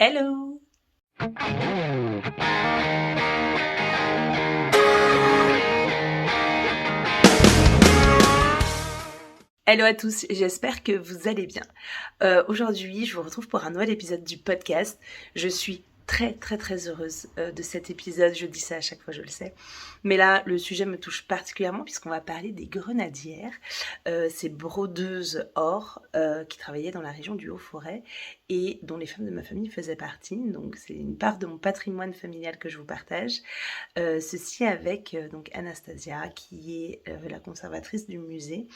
Hello! Hello à tous, j'espère que vous allez bien. Aujourd'hui, je vous retrouve pour un nouvel épisode du podcast. Je suis très heureuse de cet épisode, je dis ça à chaque fois, je le sais. Mais là, le sujet me touche particulièrement puisqu'on va parler des grenadières, ces brodeuses or qui travaillaient dans la région du Haut-Forêt et dont les femmes de ma famille faisaient partie. Donc c'est une part de mon patrimoine familial que je vous partage. Ceci avec donc Anastasia qui est la conservatrice du musée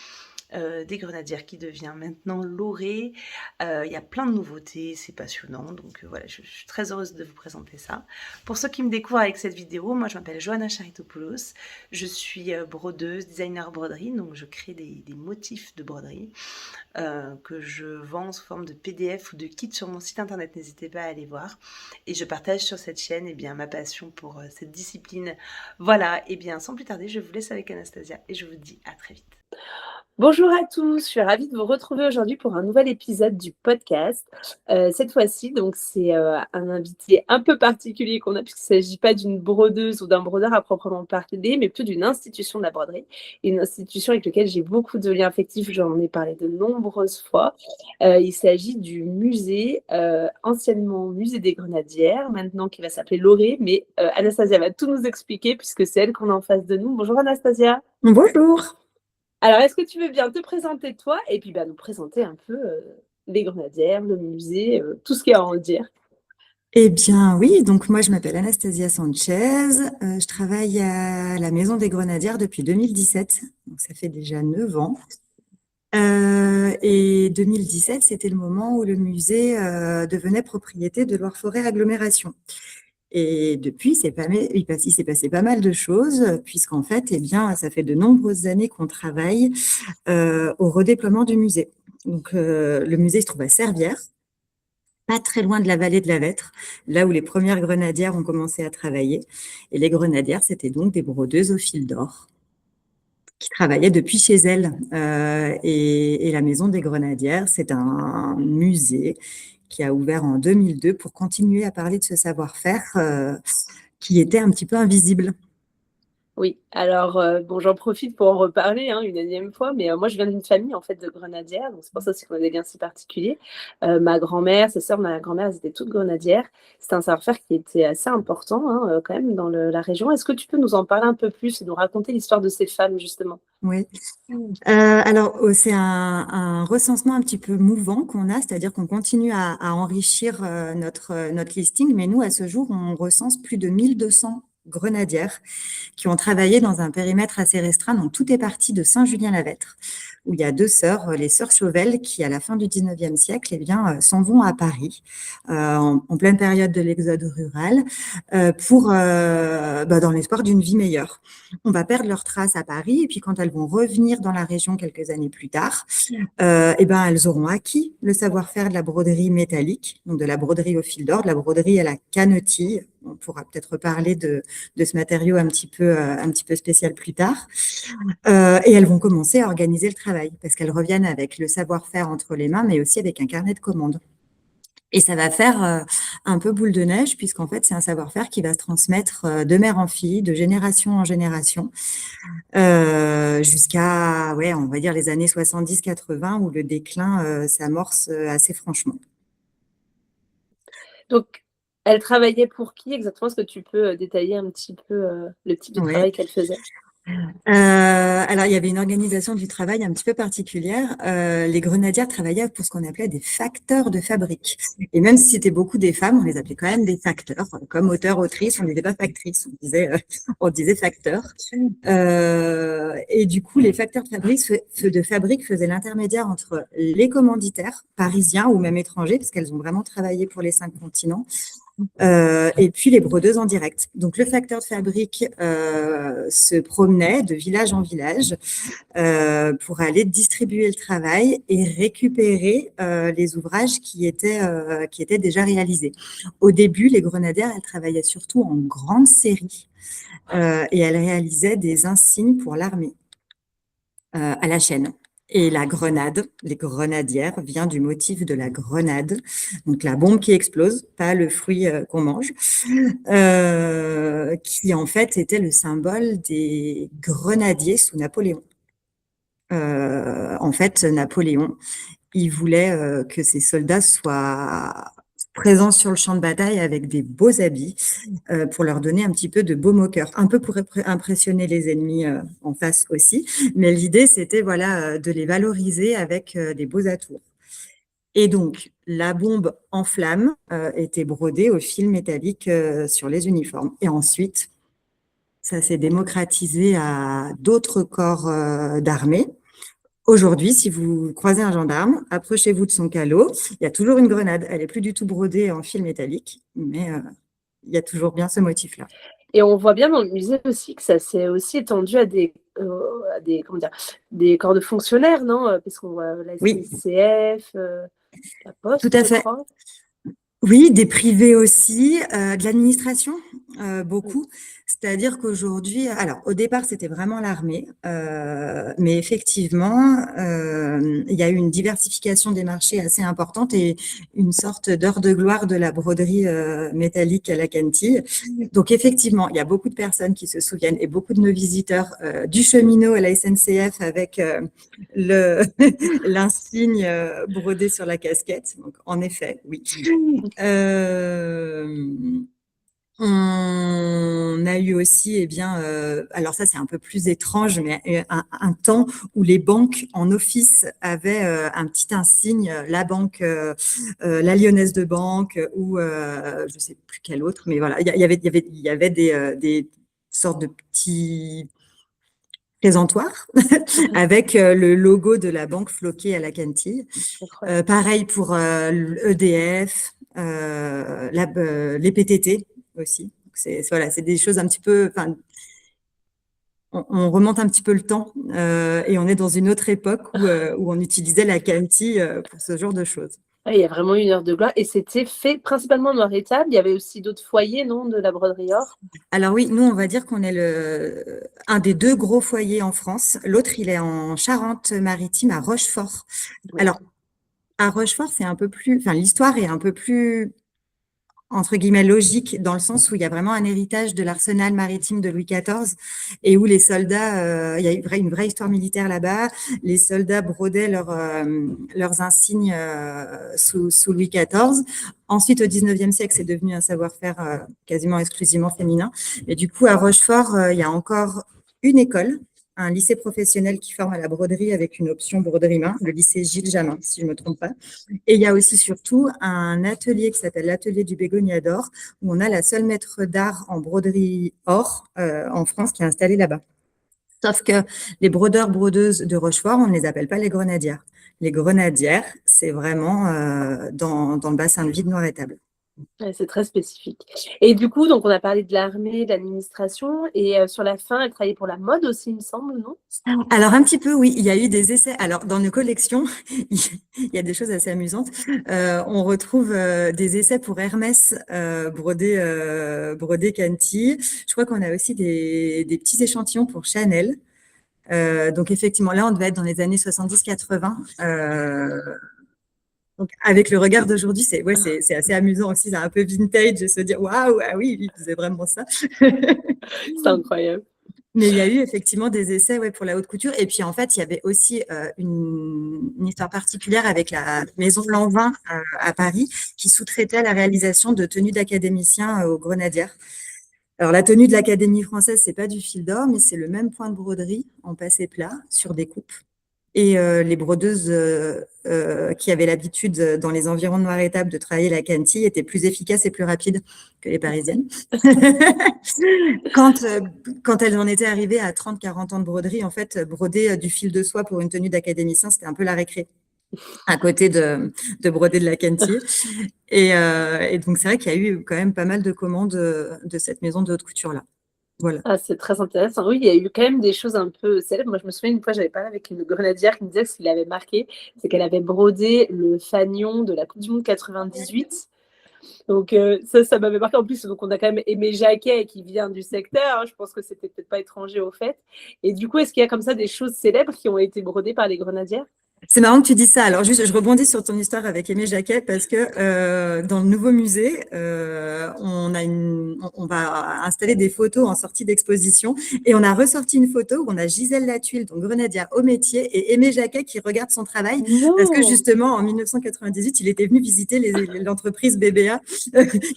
des Grenadières qui devient maintenant Laurée. Il y a plein de nouveautés, c'est passionnant. Donc voilà, je suis très heureuse de vous présenter ça. Pour ceux qui me découvrent avec cette vidéo, moi je m'appelle Johanna Charitopoulos. Je suis brodeuse, designer broderie, donc je crée des motifs de broderie que je vends sous forme de PDF ou de kit sur mon site internet. N'hésitez pas à aller voir. Et je partage sur cette chaîne ma passion pour cette discipline. Voilà, et bien sans plus tarder, je vous laisse avec Anastasia et je vous dis à très vite. Bonjour à tous, je suis ravie de vous retrouver aujourd'hui pour un nouvel épisode du podcast. Cette fois-ci, donc c'est un invité un peu particulier qu'on a, puisqu'il ne s'agit pas d'une brodeuse ou d'un brodeur à proprement parler, mais plutôt d'une institution de la broderie, une institution avec laquelle j'ai beaucoup de liens affectifs, j'en ai parlé de nombreuses fois. Il s'agit du musée, anciennement musée des Grenadières, maintenant qui va s'appeler Laurée, mais Anastasia va tout nous expliquer puisque c'est elle qu'on a en face de nous. Bonjour Anastasia. Bonjour. Alors, est-ce que tu veux bien te présenter toi et puis nous présenter un peu les Grenadières, le musée, tout ce qu'il y a à en dire? Eh bien oui, donc moi je m'appelle Anastasia Sanchez, je travaille à la Maison des Grenadières depuis 2017, donc ça fait déjà 9 ans. Et 2017, c'était le moment où le musée devenait propriété de Loire-Forêt Agglomération. Et depuis, il s'est passé pas mal de choses, puisqu'en fait, eh bien, ça fait de nombreuses années qu'on travaille au redéploiement du musée. Donc le musée se trouve à Servières, pas très loin de la vallée de la Vêtre, là où les premières grenadières ont commencé à travailler. Et les grenadières, c'était donc des brodeuses au fil d'or qui travaillaient depuis chez elles. Et la Maison des Grenadières, c'est un musée qui a ouvert en 2002 pour continuer à parler de ce savoir-faire qui était un petit peu invisible. Oui, alors j'en profite pour en reparler une énième fois, mais moi je viens d'une famille en fait de grenadières, donc c'est pour ça aussi qu'on a des liens si particuliers. Ma grand-mère, sa sœur, ma grand-mère, elles étaient toutes grenadières. C'était un savoir-faire qui était assez important quand même dans la région. Est-ce que tu peux nous en parler un peu plus et nous raconter l'histoire de ces femmes justement? Oui. Alors, c'est un recensement un petit peu mouvant qu'on a, c'est-à-dire qu'on continue à enrichir notre listing, mais nous, à ce jour, on recense plus de 1200 grenadières qui ont travaillé dans un périmètre assez restreint. Donc, tout est parti de Saint-Julien-la-Vêtre, où il y a deux sœurs, les sœurs Chauvel, qui, à la fin du 19e siècle, eh bien, s'en vont à Paris, en pleine période de l'exode rural, dans l'espoir d'une vie meilleure. On va perdre leurs traces à Paris, et puis quand elles vont revenir dans la région quelques années plus tard, elles auront acquis le savoir-faire de la broderie métallique, donc de la broderie au fil d'or, de la broderie à la canotille. On pourra peut-être parler de ce matériau un petit peu spécial plus tard. Et elles vont commencer à organiser le travail, parce qu'elles reviennent avec le savoir-faire entre les mains, mais aussi avec un carnet de commandes. Et ça va faire un peu boule de neige, puisqu'en fait, c'est un savoir-faire qui va se transmettre de mère en fille, de génération en génération, jusqu'à, on va dire les années 70-80, où le déclin s'amorce assez franchement. Donc, elle travaillait pour qui exactement? Est-ce que tu peux détailler un petit peu le type de travail qu'elle faisait? Alors, il y avait une organisation du travail un petit peu particulière. Les grenadières travaillaient pour ce qu'on appelait des facteurs de fabrique. Et même si c'était beaucoup des femmes, on les appelait quand même des facteurs. Comme auteur, autrice, on ne disait pas factrice, on disait facteurs. Et du coup, les facteurs de fabrique faisaient l'intermédiaire entre les commanditaires parisiens ou même étrangers, parce qu'elles ont vraiment travaillé pour les 5 continents, et puis les brodeuses en direct. Donc le facteur de fabrique se promenait de village en village pour aller distribuer le travail et récupérer les ouvrages qui étaient déjà réalisés. Au début, les grenadières, elles travaillaient surtout en grande série et elles réalisaient des insignes pour l'armée à la chaîne. Et la grenade, les grenadières, vient du motif de la grenade, donc la bombe qui explose, pas le fruit qu'on mange, qui en fait était le symbole des grenadiers sous Napoléon. En fait, Napoléon, il voulait que ses soldats soient présents sur le champ de bataille avec des beaux habits pour leur donner un petit peu de baume au cœur, un peu pour impressionner les ennemis en face aussi. Mais l'idée, c'était voilà, de les valoriser avec des beaux atours. Et donc, la bombe en flamme était brodée au fil métallique sur les uniformes. Et ensuite, ça s'est démocratisé à d'autres corps d'armée. Aujourd'hui, si vous croisez un gendarme, approchez-vous de son calot. Il y a toujours une grenade. Elle n'est plus du tout brodée en fil métallique, mais il y a toujours bien ce motif-là. Et on voit bien dans le musée aussi que ça s'est aussi étendu à comment dire, des corps de fonctionnaires, non? Parce qu'on voit la Oui, SNCF, la tout Poste, à je fait. crois. Oui, des privés aussi, de l'administration, Oui. beaucoup. C'est-à-dire qu'aujourd'hui, alors au départ, c'était vraiment l'armée, mais effectivement, il y a eu une diversification des marchés assez importante et une sorte d'heure de gloire de la broderie métallique à la Cantille. Donc effectivement, il y a beaucoup de personnes qui se souviennent et beaucoup de nos visiteurs du cheminot à la SNCF avec le l'insigne brodé sur la casquette. Donc en effet, oui. On a eu aussi, eh bien, alors ça c'est un peu plus étrange, mais un temps où les banques en office avaient un petit insigne, la banque, la Lyonnaise de banque ou je sais plus quelle autre, mais voilà, il y avait des sortes de petits présentoirs avec le logo de la banque floqué à la Cantille. Pareil pour l'EDF, les PTT aussi. Voilà, c'est des choses un petit peu. On remonte un petit peu le temps et on est dans une autre époque où on utilisait la Cantille pour ce genre de choses. Il y a vraiment une heure de gloire. Et c'était fait principalement en noir et table. Il y avait aussi d'autres foyers, non, de la broderie or? Alors oui, nous, on va dire qu'on est un des deux gros foyers en France. L'autre, il est en Charente-Maritime, à Rochefort. Oui. Alors, à Rochefort, c'est un peu plus, enfin, l'histoire est un peu plus, entre guillemets, logique, dans le sens où il y a vraiment un héritage de l'arsenal maritime de Louis XIV et où les soldats, il y a une vraie histoire militaire là-bas. Les soldats brodaient leurs insignes sous Louis XIV. Ensuite, au 19e siècle, c'est devenu un savoir-faire quasiment exclusivement féminin. Et du coup, à Rochefort, il y a encore une école, un lycée professionnel qui forme à la broderie avec une option broderie main, le lycée Gilles Jamin, si je ne me trompe pas. Et il y a aussi surtout un atelier qui s'appelle l'atelier du Bégonia d'or, où on a la seule maître d'art en broderie or en France qui est installée là-bas. Sauf que les brodeurs-brodeuses de Rochefort, on ne les appelle pas les grenadières. Les grenadières, c'est vraiment dans le bassin de vie de Noir-Étable. Ouais, c'est très spécifique. Et du coup, donc on a parlé de l'armée, de l'administration, et sur la fin, elle travaillait pour la mode aussi, il me semble, non? Alors un petit peu, oui, il y a eu des essais. Alors dans nos collections, il y a des choses assez amusantes. On retrouve des essais pour Hermès brodé Canty. Je crois qu'on a aussi des petits échantillons pour Chanel. Donc effectivement, là, on devait être dans les années 70-80. Donc, avec le regard d'aujourd'hui, c'est assez amusant aussi, c'est un peu vintage de se dire waouh, ah oui, il faisait vraiment ça. C'est incroyable. Mais il y a eu effectivement des essais pour la haute couture. Et puis en fait, il y avait aussi une histoire particulière avec la maison Lanvin à Paris qui sous-traitait la réalisation de tenues d'académiciens aux grenadières. Alors la tenue de l'Académie française, c'est pas du fil d'or, mais c'est le même point de broderie en passé plat sur des coupes. Et les brodeuses qui avaient l'habitude dans les environs de Noir-Étable de travailler la Cantille étaient plus efficaces et plus rapides que les Parisiennes. Quand elles en étaient arrivées à 30-40 ans de broderie, en fait, broder du fil de soie pour une tenue d'académicien, c'était un peu la récré à côté de broder de la Cantille. Et donc, c'est vrai qu'il y a eu quand même pas mal de commandes de cette maison de haute couture-là. Voilà. Ah, c'est très intéressant. Oui, il y a eu quand même des choses un peu célèbres. Moi, je me souviens une fois, j'avais parlé avec une grenadière qui me disait que ce qui l'avait marqué, c'est qu'elle avait brodé le fanion de la Coupe du Monde 98. Donc ça m'avait marqué. En plus, donc on a quand même Aimé Jacquet qui vient du secteur. Hein. Je pense que c'était peut-être pas étranger au fait. Et du coup, est-ce qu'il y a comme ça des choses célèbres qui ont été brodées par les grenadières? C'est marrant que tu dis ça. Alors, juste, je rebondis sur ton histoire avec Aimé Jacquet parce que dans le nouveau musée, on va installer des photos en sortie d'exposition et on a ressorti une photo où on a Gisèle Latuile, donc grenadière au métier, et Aimé Jacquet qui regarde son travail parce que Non. justement, en 1998, il était venu visiter l'entreprise BBA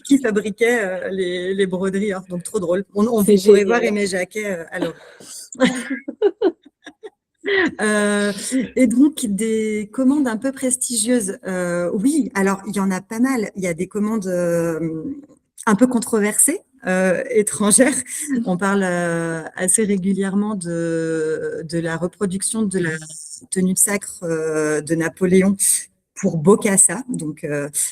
qui fabriquait les broderies. Hein. Donc, trop drôle. On C'est pourrait voir génial. Aimé Jacquet à l'heure. Et donc, des commandes un peu prestigieuses. Oui, alors, il y en a pas mal. Il y a des commandes un peu controversées, étrangères. On parle assez régulièrement de la reproduction de la tenue de sacre de Napoléon pour Bokassa, donc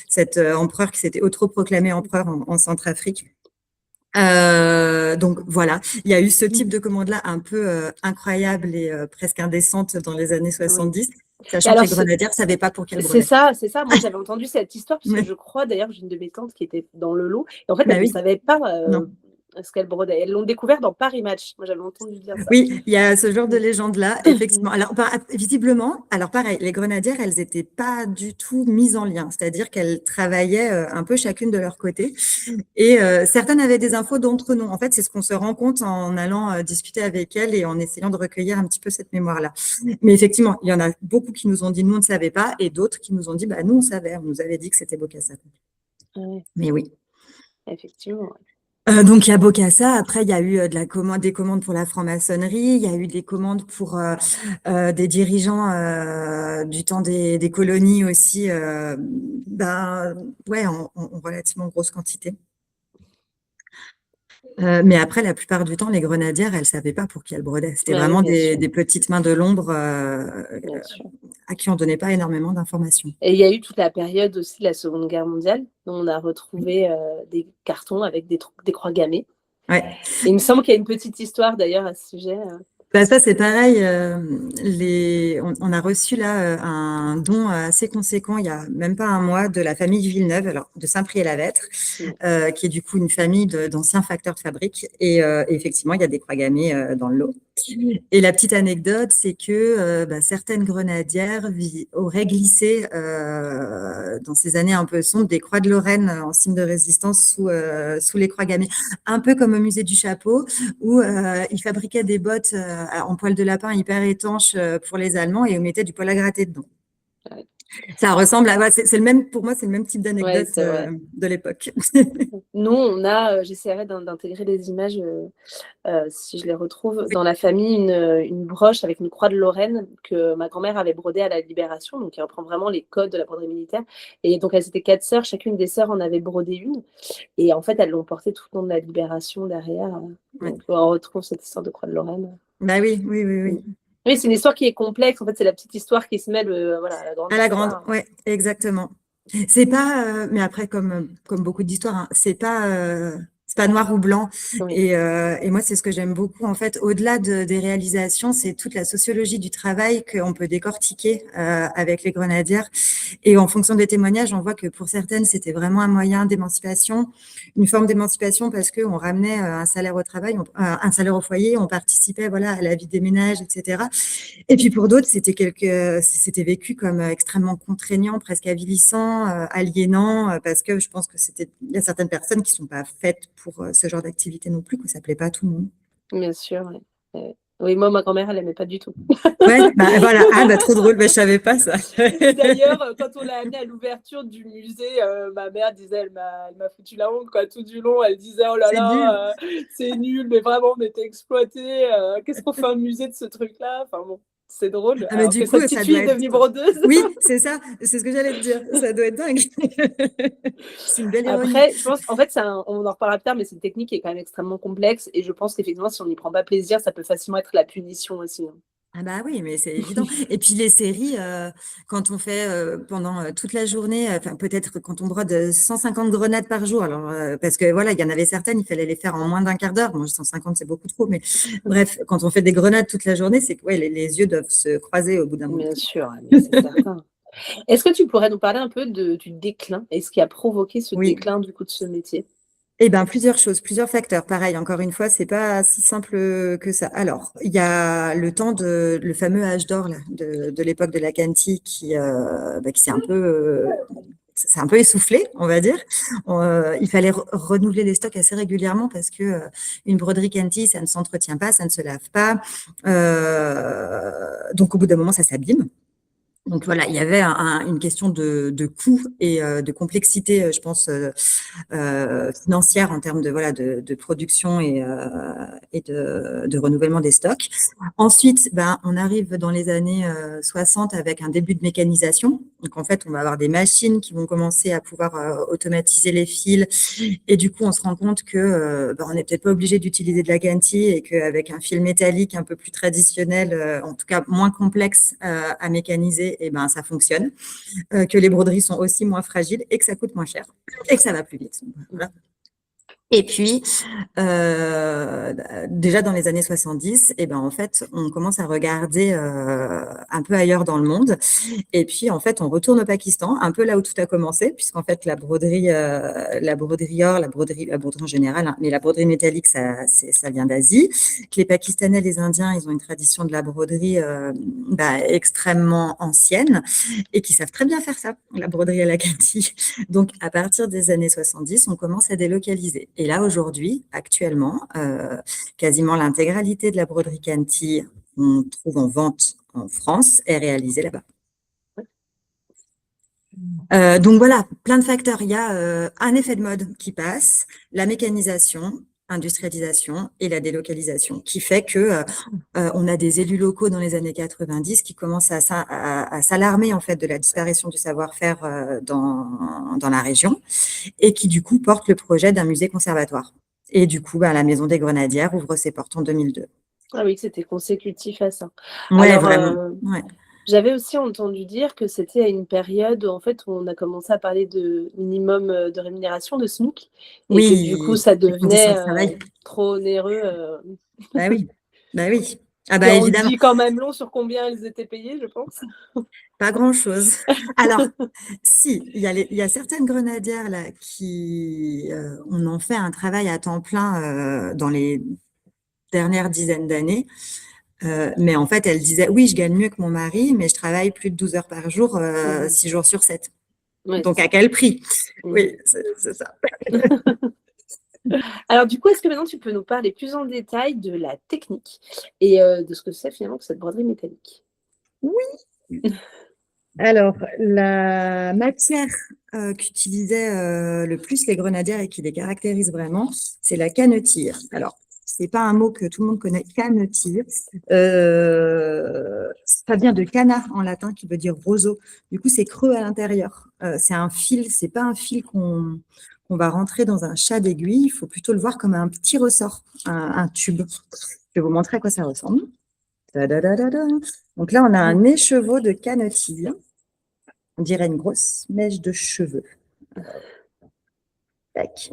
cet empereur qui s'était autoproclamé empereur en Centrafrique. Donc voilà, il y a eu ce type de commande-là un peu incroyable et presque indécente dans les années 70, sachant alors, que les grenadières ne savaient pas pour quelle c'est brodette. ça. Moi, j'avais entendu cette histoire parce que Ouais. je crois d'ailleurs j'ai une de mes tantes qui était dans le lot. Et en fait, Bah elle ne oui, savait pas non. ce qu'elle brodait. Elles l'ont découvert dans Paris Match. Moi, j'avais entendu dire ça. Oui, il y a ce genre de légende-là, effectivement. Alors, visiblement, alors pareil, les grenadières, elles n'étaient pas du tout mises en lien, c'est-à-dire qu'elles travaillaient un peu chacune de leur côté. Et certaines avaient des infos, d'autres non. En fait, c'est ce qu'on se rend compte en allant discuter avec elles et en essayant de recueillir un petit peu cette mémoire-là. Mais effectivement, il y en a beaucoup qui nous ont dit nous, on ne savait pas, et d'autres qui nous ont dit bah, nous, on savait, on nous avait dit que c'était Bokassa. Ouais, Mais oui. effectivement. Donc, il y a Bokassa. Après, il y a eu des commandes pour la franc-maçonnerie. Il y a eu des commandes pour des dirigeants du temps des colonies aussi. Ouais, en relativement grosse quantité. Mais après, la plupart du temps, les grenadières, elles ne savaient pas pour qui elles brodaient. C'était Ouais, vraiment bien sûr. des petites mains de l'ombre Bien sûr. à qui on ne donnait pas énormément d'informations. Et il y a eu toute la période aussi de la Seconde Guerre mondiale, où on a Oui. retrouvé des cartons avec des croix gammées. Ouais. Et il me semble qu'il y a une petite histoire d'ailleurs à ce sujet. Bah, ça, c'est pareil. On a reçu là un don assez conséquent il y a même pas un mois de la famille Villeneuve, alors de Saint-Priest-la-Vêtre, qui est du coup une famille d'anciens facteurs de fabrique. Et effectivement, il y a des croix gammées dans le lot. Et la petite anecdote, c'est que certaines grenadières auraient glissé dans ces années un peu sombres des croix de Lorraine en signe de résistance sous les croix gammées, un peu comme au musée du Chapeau, où ils fabriquaient des bottes en poil de lapin hyper étanches pour les Allemands et on mettait du poil à gratter dedans. Ouais. Ça ressemble à, c'est le même, pour moi, c'est le même type d'anecdote c'est vrai. de l'époque. Nous, on a, j'essaierai d'intégrer les images, si je les retrouve, dans la famille, une broche avec une croix de Lorraine que ma grand-mère avait brodée à la Libération, donc qui reprend vraiment les codes de la broderie militaire. Et donc, elles étaient 4 sœurs, chacune des sœurs en avait brodé une. Et en fait, elles l'ont portée tout le long de la Libération derrière. Ouais. Donc, on retrouve cette histoire de croix de Lorraine. Bah oui, oui, oui, oui. Oui, c'est une histoire qui est complexe. En fait, c'est la petite histoire qui se mêle voilà, à la grande À la histoire. grande, ouais, exactement. C'est pas, mais après, comme beaucoup d'histoires, hein, c'est pas noir ou blanc. Oui. Et moi, c'est ce que j'aime beaucoup. En fait, au-delà des réalisations, c'est toute la sociologie du travail qu'on peut décortiquer avec les grenadières. Et en fonction des témoignages, on voit que pour certaines, c'était vraiment un moyen d'émancipation, une forme d'émancipation parce qu'on ramenait un salaire au travail, un salaire au foyer, on participait voilà, à la vie des ménages, etc. Et puis pour d'autres, c'était vécu comme extrêmement contraignant, presque avilissant, aliénant, parce que je pense que il y a certaines personnes qui sont pas faites pour ce genre d'activité non plus, que ça plaît pas à tout le monde. Bien sûr, oui. Oui, moi, ma grand-mère, elle n'aimait pas du tout. Ouais, bah voilà, trop drôle, je savais pas ça. Et d'ailleurs, quand on l'a amenée à l'ouverture du musée, ma mère disait, elle m'a foutu la honte, quoi, tout du long, elle disait, oh là là, c'est nul, mais vraiment, on était exploités, qu'est-ce qu'on fait un musée de ce truc-là? Enfin bon, c'est drôle. Ah, mais Alors du que coup, sa petite fille est devenue brodeuse. Oui, c'est ça, c'est ce que j'allais te dire, ça doit être dingue. C'est une belle ironie. Après, je pense, en fait, on en reparlera plus tard, mais c'est une technique qui est quand même extrêmement complexe, et je pense qu'effectivement, si on n'y prend pas plaisir, ça peut facilement être la punition aussi. Ah bah oui, mais c'est évident. Et puis les séries, quand on fait pendant toute la journée, peut-être quand on brode 150 grenades par jour, alors parce que voilà, il y en avait certaines, il fallait les faire en moins d'un quart d'heure. Bon, 150 c'est beaucoup trop, mais bref, quand on fait des grenades toute la journée, c'est que ouais, les yeux doivent se croiser au bout d'un moment. Bien sûr, mais c'est certain. Est-ce que tu pourrais nous parler un peu du déclin et ce qui a provoqué ce Oui. déclin du coup de ce métier? Eh ben, plusieurs choses, plusieurs facteurs. Pareil, encore une fois, c'est pas si simple que ça. Alors, il y a le fameux âge d'or là, de l'époque de la Canty qui s'est un peu essoufflé, on va dire. Il fallait renouveler les stocks assez régulièrement parce que une broderie Canty, ça ne s'entretient pas, ça ne se lave pas. Donc, au bout d'un moment, ça s'abîme. Donc voilà, il y avait une question de coût et de complexité, je pense, financière en termes de production et de renouvellement des stocks. Ensuite, on arrive dans les années 60 avec un début de mécanisation. Donc en fait, on va avoir des machines qui vont commencer à pouvoir automatiser les fils. Et du coup, on se rend compte que on n'est peut-être pas obligé d'utiliser de la Canty et qu'avec un fil métallique un peu plus traditionnel, en tout cas moins complexe à mécaniser, et ça fonctionne, que les broderies sont aussi moins fragiles et que ça coûte moins cher et que ça va plus vite. Voilà. Et puis, déjà dans les années 70, en fait, on commence à regarder un peu ailleurs dans le monde. Et puis, en fait, on retourne au Pakistan, un peu là où tout a commencé, puisqu'en fait, la broderie or, la broderie en général, hein, mais la broderie métallique, ça vient d'Asie. Que les Pakistanais, les Indiens, ils ont une tradition de la broderie extrêmement ancienne et qui savent très bien faire ça, la broderie à la Canty. Donc, à partir des années 70, on commence à délocaliser. Et là, aujourd'hui, actuellement, quasiment l'intégralité de la broderie Canty qu'on trouve en vente en France est réalisée là-bas. Donc voilà, plein de facteurs. Il y a un effet de mode qui passe, la mécanisation, industrialisation et la délocalisation, qui fait que on a des élus locaux dans les années 90 qui commencent à s'alarmer en fait de la disparition du savoir-faire dans la région et qui du coup portent le projet d'un musée conservatoire. Et du coup, la Maison des Grenadières ouvre ses portes en 2002. Ah oui, que c'était consécutif à ça. Ouais, Alors, vraiment. Ouais. j'avais aussi entendu dire que c'était à une période où en fait on a commencé à parler de minimum de rémunération, de SMIC, et Oui, que du coup ça les conditions devenait de travail. trop onéreux. Bah oui, bah oui. Ah Et on le évidemment. dit quand même long sur combien ils étaient payés, je pense. Pas grand-chose. Alors, si, il y a certaines grenadières là qui on en fait un travail à temps plein dans les dernières dizaines d'années. Mais en fait, elle disait, oui, je gagne mieux que mon mari, mais je travaille plus de 12 heures par jour, 6 jours sur 7. Ouais, Donc, à quel prix? Mmh. Oui, c'est ça. Alors du coup, est-ce que maintenant tu peux nous parler plus en détail de la technique et de ce que c'est finalement que cette broderie métallique? Oui. Alors, la matière qu'utilisaient le plus les grenadières et qui les caractérise vraiment, c'est la canetille. Alors, c'est pas un mot que tout le monde connaît, canetille. Ça vient de cana en latin, qui veut dire roseau. Du coup, c'est creux à l'intérieur. C'est un fil, c'est pas un fil qu'on va rentrer dans un chat d'aiguille. Il faut plutôt le voir comme un petit ressort, un tube. Je vais vous montrer à quoi ça ressemble. Donc là, on a un écheveau de canetille. On dirait une grosse mèche de cheveux. Tac.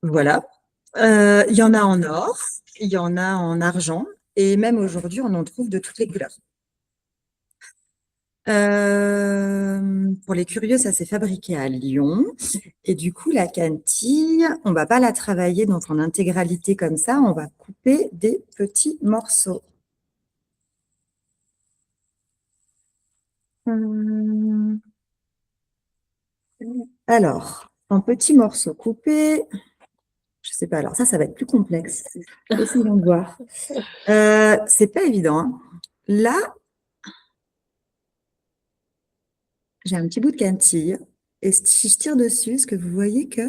Voilà. Il y en a en or, il y en a en argent, et même aujourd'hui, on en trouve de toutes les couleurs. Pour les curieux, ça s'est fabriqué à Lyon. Et du coup, la cantille, on ne va pas la travailler dans son intégralité comme ça, on va couper des petits morceaux. Alors, en petits morceaux coupés, je sais pas, alors ça va être plus complexe. Essayons de voir. C'est pas évident, hein. Là, j'ai un petit bout de cantille. Et si je tire dessus, est-ce que vous voyez que...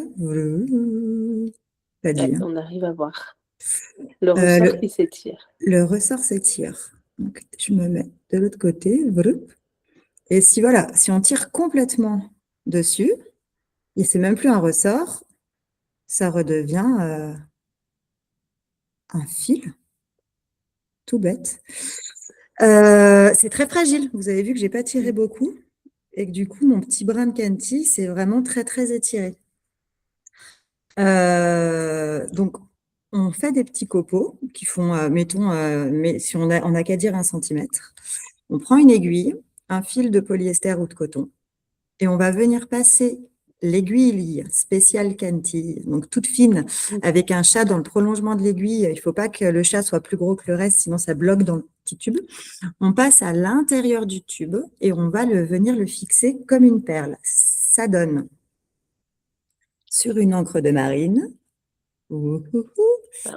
Pas Ouais, dit, hein. on arrive à voir le ressort qui s'étire. Le ressort s'étire. Donc, je me mets de l'autre côté. Et si on tire complètement dessus, et c'est même plus un ressort, ça redevient un fil. Tout bête. C'est très fragile. Vous avez vu que j'ai pas tiré beaucoup et que du coup, mon petit brin de cantille, c'est vraiment très, très étiré. Donc, on fait des petits copeaux qui font, mettons, mais si on a qu'à dire 1 centimètre. On prend une aiguille, un fil de polyester ou de coton et on va venir passer l'aiguille spéciale Canty, donc toute fine, avec un chat dans le prolongement de l'aiguille. Il ne faut pas que le chat soit plus gros que le reste, sinon ça bloque dans le petit tube. On passe à l'intérieur du tube et on va venir le fixer comme une perle. Ça donne sur une encre de marine. On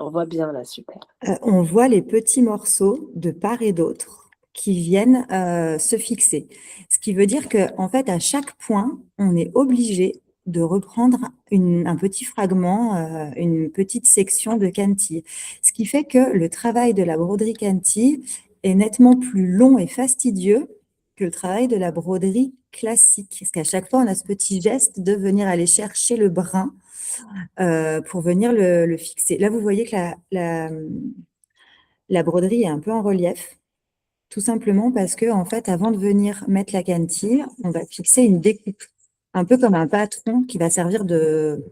voit bien là, super. On voit les petits morceaux de part et d'autre qui viennent se fixer. Ce qui veut dire qu'en fait, à chaque point, on est obligé de reprendre un petit fragment, une petite section de Canty. Ce qui fait que le travail de la broderie Canty est nettement plus long et fastidieux que le travail de la broderie classique. Parce qu'à chaque fois, on a ce petit geste de venir aller chercher le brin pour venir le fixer. Là, vous voyez que la broderie est un peu en relief, tout simplement parce que, en fait, avant de venir mettre la Canty, on va fixer une découpe, un peu comme un patron qui va servir de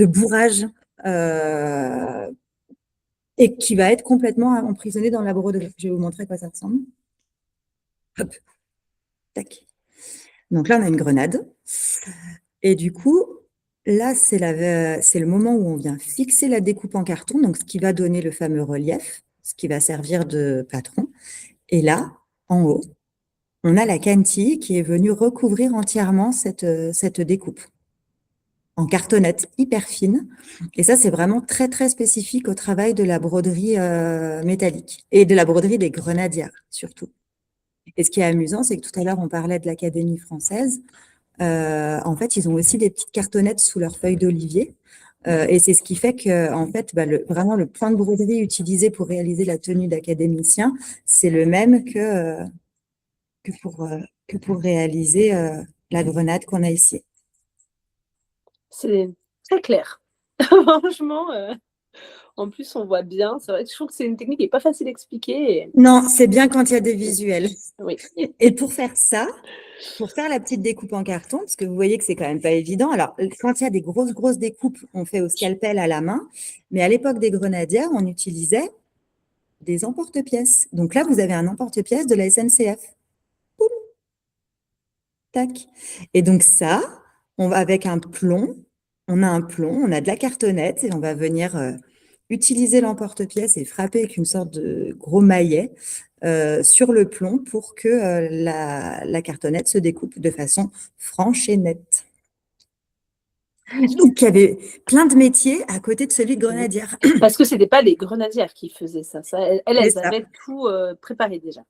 bourrage et qui va être complètement emprisonné dans la broderie. Je vais vous montrer à quoi ça ressemble. Hop, tac. Donc là, on a une grenade. Et du coup, là, c'est le moment où on vient fixer la découpe en carton, donc ce qui va donner le fameux relief, ce qui va servir de patron. Et là, en haut, on a la Canty qui est venue recouvrir entièrement cette découpe en cartonnette hyper fine. Et ça, c'est vraiment très, très spécifique au travail de la broderie métallique et de la broderie des grenadières, surtout. Et ce qui est amusant, c'est que tout à l'heure, on parlait de l'Académie française. En fait, ils ont aussi des petites cartonnettes sous leurs feuilles d'olivier. Et c'est ce qui fait que, en fait, vraiment, le point de broderie utilisé pour réaliser la tenue d'académicien, c'est le même que pour réaliser la grenade qu'on a ici. C'est très clair. Franchement, en plus, on voit bien. C'est vrai que je trouve que c'est une technique qui n'est pas facile à expliquer. Non, c'est bien quand il y a des visuels. Oui. Et pour faire ça, pour faire la petite découpe en carton, parce que vous voyez que c'est quand même pas évident. Alors, quand il y a des grosses découpes, on fait au scalpel à la main. Mais à l'époque des grenadières, on utilisait des emporte-pièces. Donc là, vous avez un emporte-pièces de la SNCF. Boum. Tac. Et donc ça, on va avec un plomb. On a un plomb, on a de la cartonnette et on va venir utiliser l'emporte-pièce et frapper avec une sorte de gros maillet sur le plomb pour que la cartonnette se découpe de façon franche et nette. Donc, il y avait plein de métiers à côté de celui de grenadière. Parce que ce n'était pas les grenadières qui faisaient ça. Elles ça. avaient tout préparé déjà.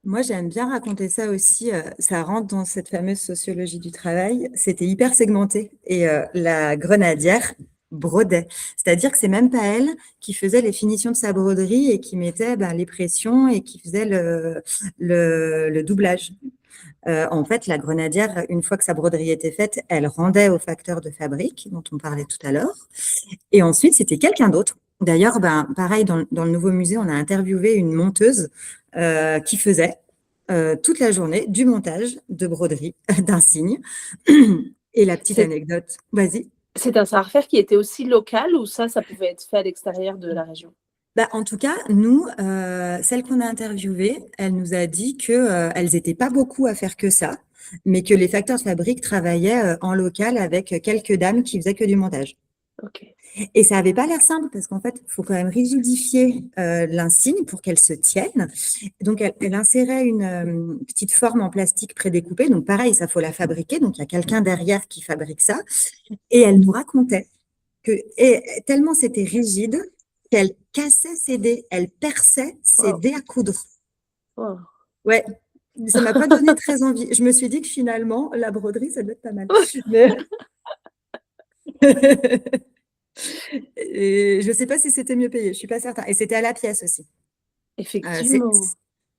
Moi, j'aime bien raconter ça aussi. Ça rentre dans cette fameuse sociologie du travail. C'était hyper segmenté. Et la grenadière brodait. C'est-à-dire que c'est même pas elle qui faisait les finitions de sa broderie et qui mettait les pressions et qui faisait le doublage. En fait, la grenadière, une fois que sa broderie était faite, elle rendait au facteur de fabrique dont on parlait tout à l'heure. Et ensuite, c'était quelqu'un d'autre. D'ailleurs, pareil, dans le nouveau musée, on a interviewé une monteuse qui faisait toute la journée du montage de broderie d'un signe. Et la petite anecdote, vas-y. C'est un savoir-faire qui était aussi local ou ça pouvait être fait à l'extérieur de la région? En tout cas, nous, celle qu'on a interviewée, elle nous a dit qu'elles n'étaient pas beaucoup à faire que ça, mais que les facteurs de fabrique travaillaient en local avec quelques dames qui faisaient que du montage. Ok. Et ça n'avait pas l'air simple parce qu'en fait, il faut quand même rigidifier l'insigne pour qu'elle se tienne. Donc, elle insérait une petite forme en plastique prédécoupée. Donc, pareil, ça faut la fabriquer. Donc, il y a quelqu'un derrière qui fabrique ça. Et elle nous racontait que tellement c'était rigide qu'elle cassait ses dés, elle perçait ses dés à coudre. Wow. Ouais, ça ne m'a pas donné très envie. Je me suis dit que finalement, la broderie, ça doit être pas mal. Mais... Et je ne sais pas si c'était mieux payé, je ne suis pas certaine. Et c'était à la pièce aussi. Effectivement.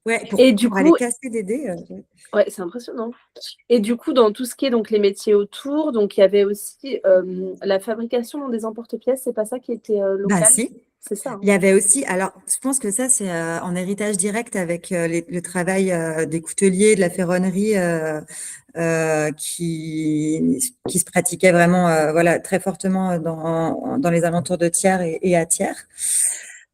Ouais, pour aller casser des dés. Ouais, c'est impressionnant. Et du coup, dans tout ce qui est donc les métiers autour, donc il y avait aussi la fabrication des emporte-pièces, c'est pas ça qui était local? Si. C'est ça. Hein. Il y avait aussi, alors je pense que ça c'est en héritage direct avec le travail des couteliers, de la ferronnerie qui se pratiquait vraiment très fortement dans les alentours de Thiers et à Thiers.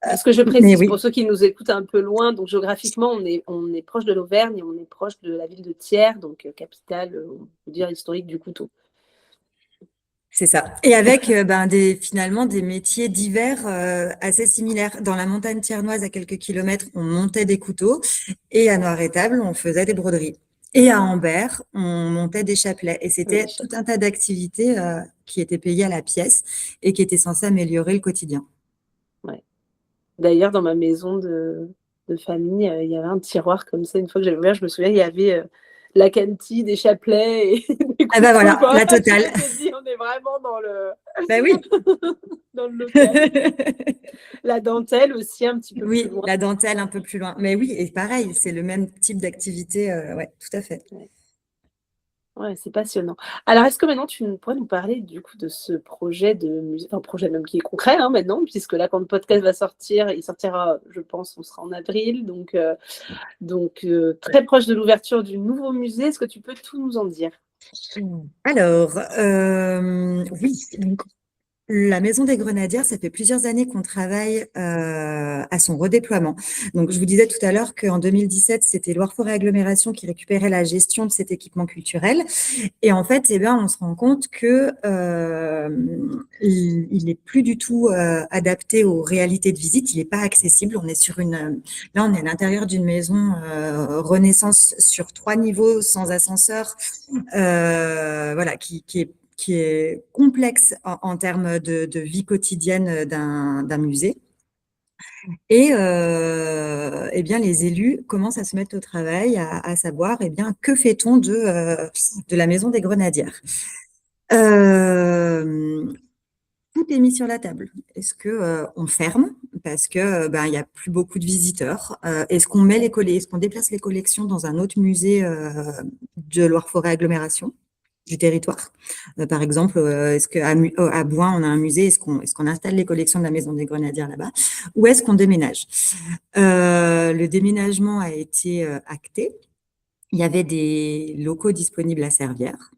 Parce que je Mais précise oui, pour ceux qui nous écoutent un peu loin, donc géographiquement, on est proche de l'Auvergne et on est proche de la ville de Thiers, donc capitale, on peut dire historique du couteau. c'est ça. Et avec finalement des métiers divers assez similaires. Dans la montagne thiernoise, à quelques kilomètres, on montait des couteaux et à Noir-Étable, on faisait des broderies. Et à Ambert, on montait des chapelets. Et c'était tout un tas d'activités qui étaient payées à la pièce et qui étaient censées améliorer le quotidien. Ouais. D'ailleurs, dans ma maison de famille, il y avait un tiroir comme ça. Une fois que j'avais ouvert, je me souviens, il y avait la cantine, des chapelets et des Ah bah couteaux, voilà, quoi. la Je totale. m'étais dit, on est vraiment Ben oui. dans le local. La dentelle aussi, un petit peu plus Oui, loin. la dentelle un peu plus loin. Mais oui, et pareil, c'est le même type d'activité. Ouais, tout à fait. Ouais, c'est passionnant. Alors, est-ce que maintenant pourrais nous parler du coup de ce projet de musée, enfin projet même qui est concret maintenant, puisque là quand le podcast va sortir, il sortira, je pense, on sera en avril, donc très proche de l'ouverture du nouveau musée. Est-ce que tu peux tout nous en dire? Alors, oui, donc la Maison des Grenadières, ça fait plusieurs années qu'on travaille à son redéploiement. Donc, je vous disais tout à l'heure qu'en 2017, c'était Loire-Forêt Agglomération qui récupérait la gestion de cet équipement culturel. Et en fait, eh bien, on se rend compte que il n'est plus du tout adapté aux réalités de visite. Il n'est pas accessible. On est là, on est à l'intérieur d'une maison Renaissance sur 3 niveaux, sans ascenseur, voilà, qui est complexe en termes de vie quotidienne d'un musée. Et eh bien, les élus commencent à se mettre au travail, à savoir eh bien, que fait-on de la Maison des Grenadières. Tout est mis sur la table. Est-ce que on ferme parce que il y a plus beaucoup de visiteurs? Est-ce qu'on est-ce qu'on déplace les collections dans un autre musée de Loire-Forêt Agglomération du territoire? Par exemple, est-ce qu'à Bouin, on a un musée? Est-ce qu'on installe les collections de la Maison des Grenadières là-bas? Ou est-ce qu'on déménage? Le déménagement a été acté. Il y avait des locaux disponibles à Servières.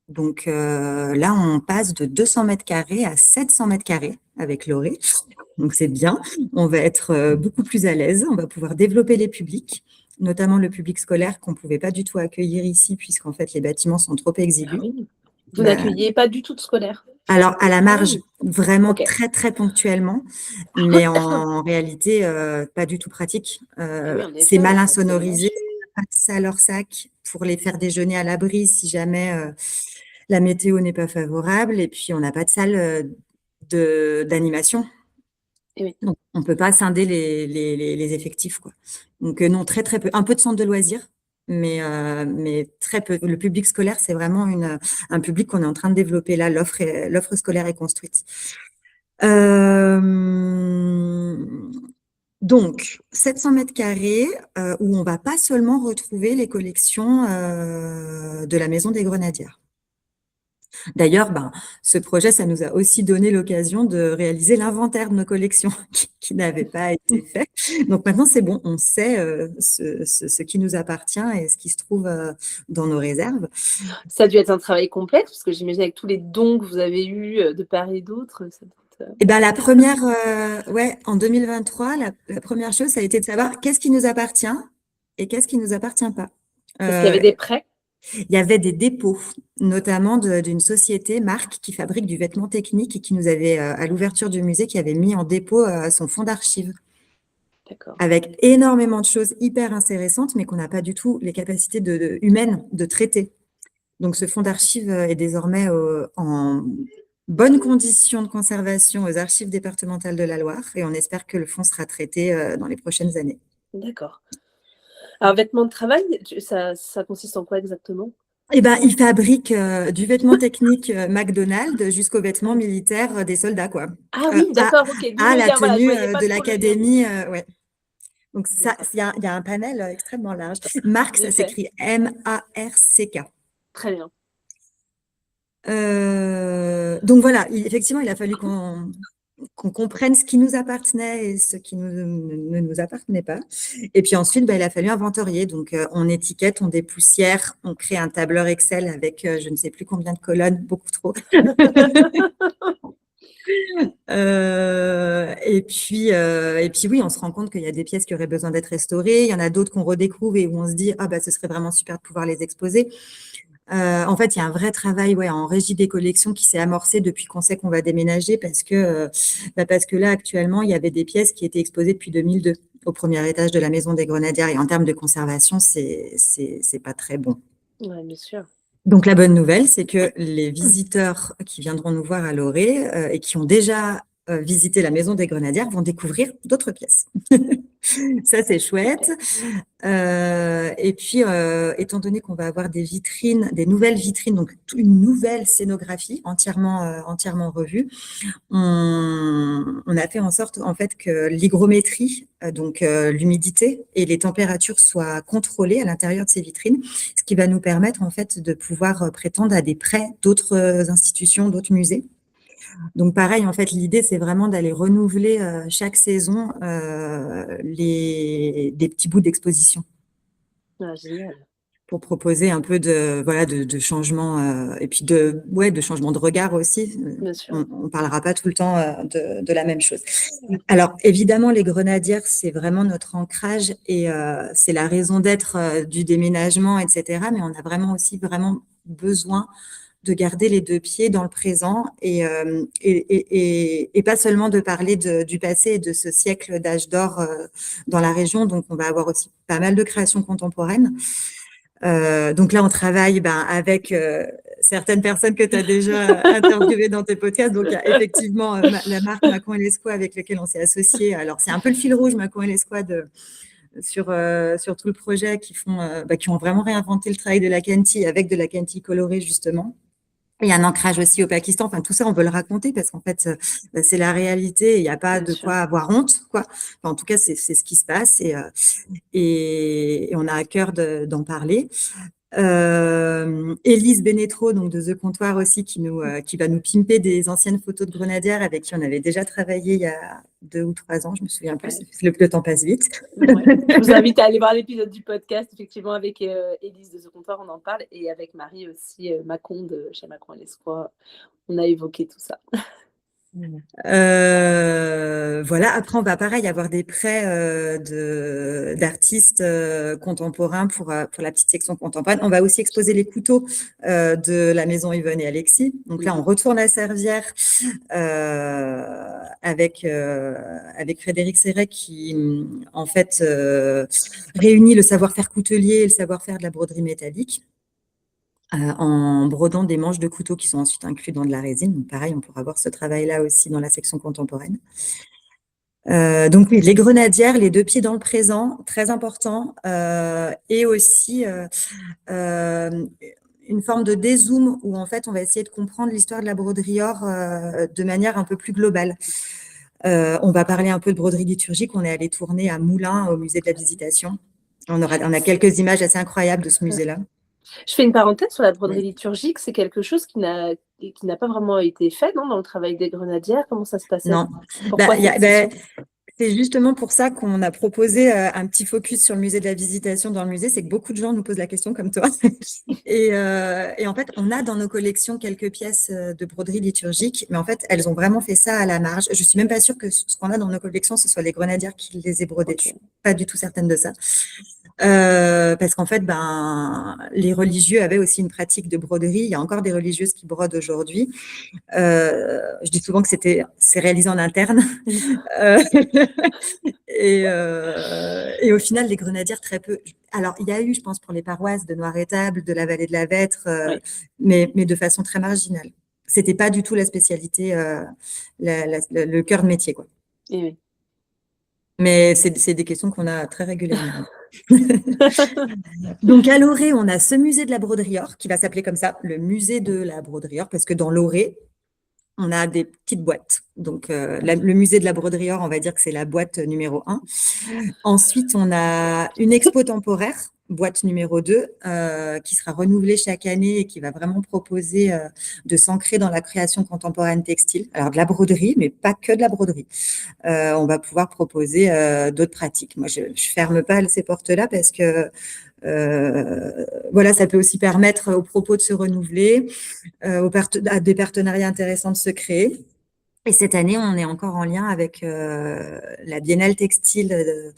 Donc là, on passe de 200 mètres carrés à 700 mètres carrés avec l'ORE. Donc c'est bien. On va être beaucoup plus à l'aise. On va pouvoir développer les publics, notamment le public scolaire qu'on ne pouvait pas du tout accueillir ici, puisqu'en fait, les bâtiments sont trop exigus. Ah oui. Vous n'accueillez pas du tout de scolaire? Alors, à la marge, vraiment Ok. très, très ponctuellement, mais en réalité, pas du tout pratique. Oui, en C'est effet, mal c'est insonorisé, pas de salle hors sac pour les faire déjeuner à l'abri si jamais la météo n'est pas favorable. Et puis, on n'a pas de salle d'animation. Eh oui. Donc, on ne peut pas scinder les effectifs, quoi. Donc, non, très, très peu. Un peu de centre de loisirs, mais très peu. Le public scolaire, c'est vraiment un public qu'on est en train de développer là. L'offre scolaire est construite. Donc, 700 mètres carrés où on va pas seulement retrouver les collections de la Maison des Grenadières. D'ailleurs, ce projet, ça nous a aussi donné l'occasion de réaliser l'inventaire de nos collections qui n'avait pas été fait. Donc maintenant, c'est bon, on sait ce qui nous appartient et ce qui se trouve dans nos réserves. Ça a dû être un travail complexe, parce que j'imagine avec tous les dons que vous avez eus de part et d'autre. Et ben la première, en 2023, la première chose, ça a été de savoir qu'est-ce qui nous appartient et qu'est-ce qui nous appartient pas. Est-ce qu'il y avait des prêts? Il y avait des dépôts, notamment d'une société, Marc, qui fabrique du vêtement technique et qui nous avait, à l'ouverture du musée, qui avait mis en dépôt son fonds d'archives. D'accord. Avec énormément de choses hyper intéressantes, mais qu'on n'a pas du tout les capacités humaines de traiter. Donc, ce fonds d'archives est désormais en bonne condition de conservation aux archives départementales de la Loire et on espère que le fonds sera traité dans les prochaines années. D'accord. Alors, vêtements de travail, ça consiste en quoi exactement? Eh ben, il fabrique du vêtement technique McDonald's jusqu'aux vêtements militaires des soldats, quoi. Ah oui, d'accord, ok. À la Lien, voilà, je tenue voyais pas de trop le lien. l'académie, ouais. Donc ça, D'accord. il y a un panel extrêmement large. Marc, En ça effet. s'écrit M-A-R-C-K. Très bien. Donc voilà, effectivement, il a fallu qu'on comprenne ce qui nous appartenait et ce qui ne nous appartenait pas. Et puis ensuite, il a fallu inventorier. Donc, on étiquette, on dépoussière, on crée un tableur Excel avec je ne sais plus combien de colonnes, beaucoup trop. Et puis oui, on se rend compte qu'il y a des pièces qui auraient besoin d'être restaurées. Il y en a d'autres qu'on redécouvre et où on se dit, ah bah, ce serait vraiment super de pouvoir les exposer. En fait, il y a un vrai travail en régie des collections qui s'est amorcé depuis qu'on sait qu'on va déménager parce que là, actuellement, il y avait des pièces qui étaient exposées depuis 2002 au premier étage de la Maison des Grenadières. Et en termes de conservation, c'est pas très bon. Ouais, bien sûr. Donc, la bonne nouvelle, c'est que les visiteurs qui viendront nous voir à Loré et qui ont déjà visité la Maison des Grenadières vont découvrir d'autres pièces. Ça, c'est chouette. Et puis, étant donné qu'on va avoir des vitrines, des nouvelles vitrines, donc une nouvelle scénographie entièrement revue, on a fait en sorte en fait que l'hygrométrie, donc l'humidité et les températures soient contrôlées à l'intérieur de ces vitrines, ce qui va nous permettre en fait de pouvoir prétendre à des prêts d'autres institutions, d'autres musées. Donc pareil, en fait, l'idée, c'est vraiment d'aller renouveler chaque saison des petits bouts d'exposition Ah, génial. pour proposer un peu de changement et puis de changement de regard aussi. Bien sûr. On parlera pas tout le temps de la même chose. Alors évidemment, les Grenadières, c'est vraiment notre ancrage et c'est la raison d'être du déménagement, etc. Mais on a vraiment besoin de garder les deux pieds dans le présent et pas seulement de parler du passé et de ce siècle d'âge d'or dans la région. Donc, on va avoir aussi pas mal de créations contemporaines. Donc là, on travaille avec certaines personnes que tu as déjà interviewées dans tes podcasts. Donc, il y a effectivement la marque Macon et Lesquois avec laquelle on s'est associé. Alors, c'est un peu le fil rouge, Macon et Lesquois, sur tout le projet qui ont vraiment réinventé le travail de la Kenti avec de la Kenti colorée, justement. Il y a un ancrage aussi au Pakistan. Enfin, tout ça, on veut le raconter parce qu'en fait, c'est la réalité. Il n'y a pas de quoi avoir honte, quoi. Enfin, en tout cas, c'est ce qui se passe et on a à cœur d'en parler. Élise Bénétro, donc de The Comptoir aussi, qui va nous pimper des anciennes photos de Grenadières avec qui on avait déjà travaillé il y a 2 ou 3 ans, je me souviens plus. Ouais. Le temps passe vite. Ouais. Je vous invite à aller voir l'épisode du podcast. Effectivement, avec Élise de The Comptoir, on en parle, et avec Marie aussi, Macon de chez Macon et Lesquois, on a évoqué tout ça. Voilà. Après, on va pareil avoir des prêts d'artistes contemporains pour la petite section contemporaine. On va aussi exposer les couteaux de la maison Yvonne et Alexis. Donc là, on retourne à Servières avec Frédéric Serret qui, en fait, réunit le savoir-faire coutelier et le savoir-faire de la broderie métallique. En brodant des manches de couteaux qui sont ensuite inclus dans de la résine. Donc, pareil, on pourra voir ce travail-là aussi dans la section contemporaine. Donc, oui, les Grenadières, les deux pieds dans le présent, très important. Et aussi une forme de dézoom où, en fait, on va essayer de comprendre l'histoire de la broderie or de manière un peu plus globale. On va parler un peu de broderie liturgique. On est allé tourner à Moulins, au musée de la Visitation. On a quelques images assez incroyables de ce musée-là. Je fais une parenthèse sur la broderie liturgique. C'est quelque chose qui n'a pas vraiment été fait, non, dans le travail des Grenadières. Comment ça se passait? Non. C'est justement pour ça qu'on a proposé un petit focus sur le musée de la Visitation dans le musée. C'est que beaucoup de gens nous posent la question comme toi. Et en fait, on a dans nos collections quelques pièces de broderie liturgique, mais en fait, elles ont vraiment fait ça à la marge. Je suis même pas sûre que ce qu'on a dans nos collections, ce soit les Grenadières qui les aient brodées. Okay. Je suis pas du tout certaine de ça. Parce qu'en fait, les religieux avaient aussi une pratique de broderie. Il y a encore des religieuses qui brodent aujourd'hui. Je dis souvent que c'est réalisé en interne. Et au final, les Grenadières, très peu. Alors, il y a eu, je pense, pour les paroisses de Noir-Étable, de la Vallée de la Vêtre, mais de façon très marginale. C'était pas du tout la spécialité, le cœur de métier, quoi. Et oui. Mais c'est des questions qu'on a très régulièrement. Donc, à Loré, on a ce musée de la broderie or qui va s'appeler comme ça, le musée de la broderie or, parce que dans Loré, on a des petites boîtes. Donc, le musée de la broderie or, on va dire que c'est la boîte numéro 1. Ensuite, on a une expo temporaire, boîte numéro 2, qui sera renouvelée chaque année et qui va vraiment proposer de s'ancrer dans la création contemporaine textile. Alors, de la broderie, mais pas que de la broderie. On va pouvoir proposer d'autres pratiques. Moi, je ne ferme pas ces portes-là parce que ça peut aussi permettre aux propos de se renouveler, à des partenariats intéressants de se créer. Et cette année, on est encore en lien avec la Biennale textile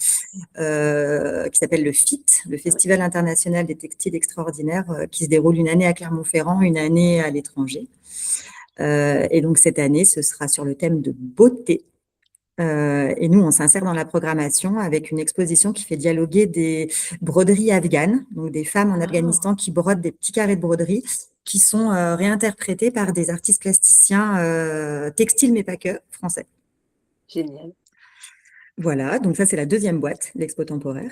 qui s'appelle le FIT, le Festival international des textiles extraordinaires, qui se déroule une année à Clermont-Ferrand, une année à l'étranger. Et donc, cette année, ce sera sur le thème de beauté. Et nous, on s'insère dans la programmation avec une exposition qui fait dialoguer des broderies afghanes, donc des femmes en Afghanistan qui brodent des petits carrés de broderie qui sont réinterprétés par des artistes plasticiens textiles, mais pas que, français. Génial. Voilà, donc ça, c'est la deuxième boîte, l'expo temporaire.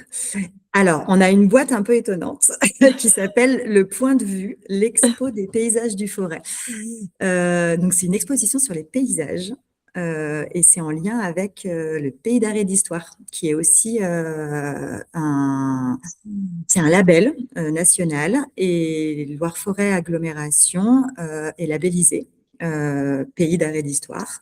Alors, on a une boîte un peu étonnante qui s'appelle Le Point de Vue, l'expo des paysages du Forêt. Donc, c'est une exposition sur les paysages. Et c'est en lien avec le Pays d'art et d'histoire, qui est aussi c'est un label national, et Loire-Forêt Agglomération est labellisé Pays d'art et d'histoire.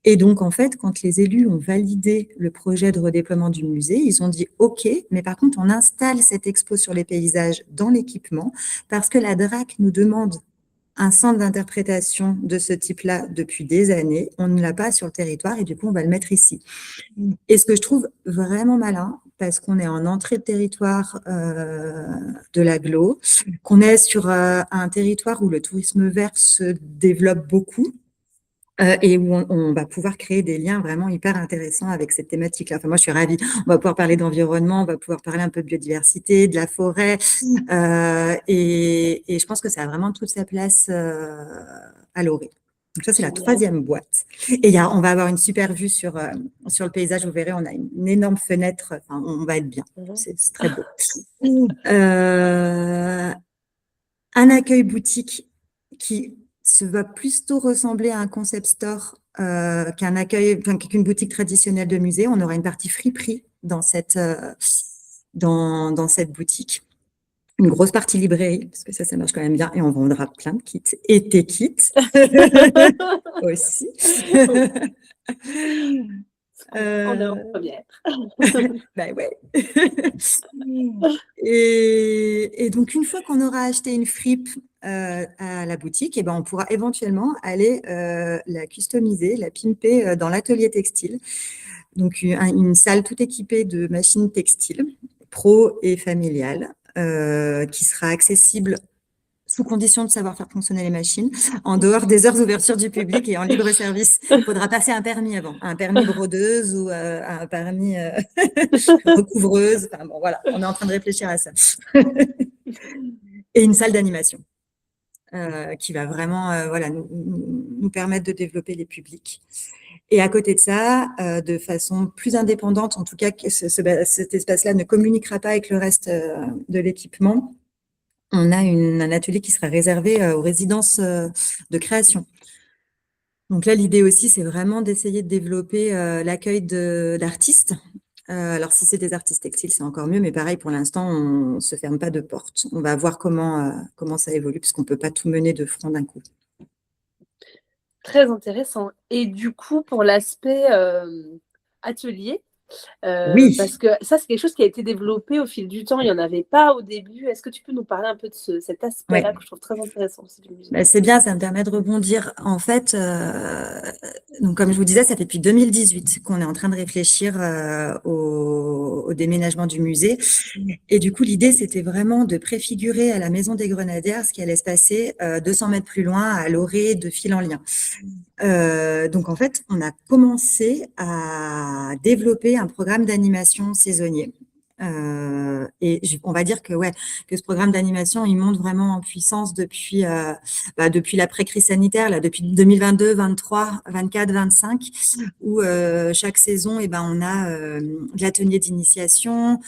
Et donc, en fait, quand les élus ont validé le projet de redéploiement du musée, ils ont dit « OK, mais par contre, on installe cette expo sur les paysages dans l'équipement parce que la DRAC nous demande un centre d'interprétation de ce type-là depuis des années. On ne l'a pas sur le territoire et du coup, on va le mettre ici. » Et ce que je trouve vraiment malin, parce qu'on est en entrée de territoire de l'agglo, qu'on est sur un territoire où le tourisme vert se développe beaucoup, et où on va pouvoir créer des liens vraiment hyper intéressants avec cette thématique-là. Enfin, moi, je suis ravie. On va pouvoir parler d'environnement, on va pouvoir parler un peu de biodiversité, de la forêt, et je pense que ça a vraiment toute sa place à l'Orée. Donc ça, c'est la troisième boîte. Et on va avoir une super vue sur le paysage. Vous verrez, on a une énorme fenêtre. Enfin, on va être bien. C'est très beau. Un accueil boutique qui se va plutôt ressembler à un concept store qu'une boutique traditionnelle de musée. On aura une partie friperie dans cette boutique. Une grosse partie librairie, parce que ça marche quand même bien, et on vendra plein de kits. Et tes kits aussi. On est en première. Ben ouais. Et donc, une fois qu'on aura acheté une fripe à la boutique, et ben, on pourra éventuellement aller la customiser, la pimper dans l'atelier textile. Donc, une salle tout équipée de machines textiles, pro et familiales, qui sera accessible sous condition de savoir faire fonctionner les machines, en dehors des heures d'ouverture du public et en libre service. Il faudra passer un permis avant, un permis brodeuse ou un permis recouvreuse. Enfin, bon, voilà, on est en train de réfléchir à ça. Et une salle d'animation qui va vraiment nous permettre de développer les publics. Et à côté de ça, de façon plus indépendante, en tout cas, cet espace-là ne communiquera pas avec le reste de l'équipement. On a un atelier qui sera réservé aux résidences de création. Donc là, l'idée aussi, c'est vraiment d'essayer de développer l'accueil d'artistes. Alors, si c'est des artistes textiles, c'est encore mieux, mais pareil, pour l'instant, on ne se ferme pas de porte. On va voir comment ça évolue, puisqu'on ne peut pas tout mener de front d'un coup. Très intéressant. Et du coup, pour l'aspect atelier, oui. Parce que ça, c'est quelque chose qui a été développé au fil du temps. Il n'y en avait pas au début. Est-ce que tu peux nous parler un peu de cet aspect-là que je trouve très intéressant aussi du musée? C'est bien, ça me permet de rebondir. En fait, donc comme je vous disais, ça fait depuis 2018 qu'on est en train de réfléchir au déménagement du musée. Et du coup, l'idée, c'était vraiment de préfigurer à la Maison des Grenadières ce qui allait se passer 200 mètres plus loin, à l'Orée, de Fil en Lien. Donc, en fait, on a commencé à développer un programme d'animation saisonnier. Et on va dire que ce programme d'animation, il monte vraiment en puissance depuis l'après-crise sanitaire, là, depuis 2022, 23, 24, 25, où chaque saison, on a de l'atelier d'initiation.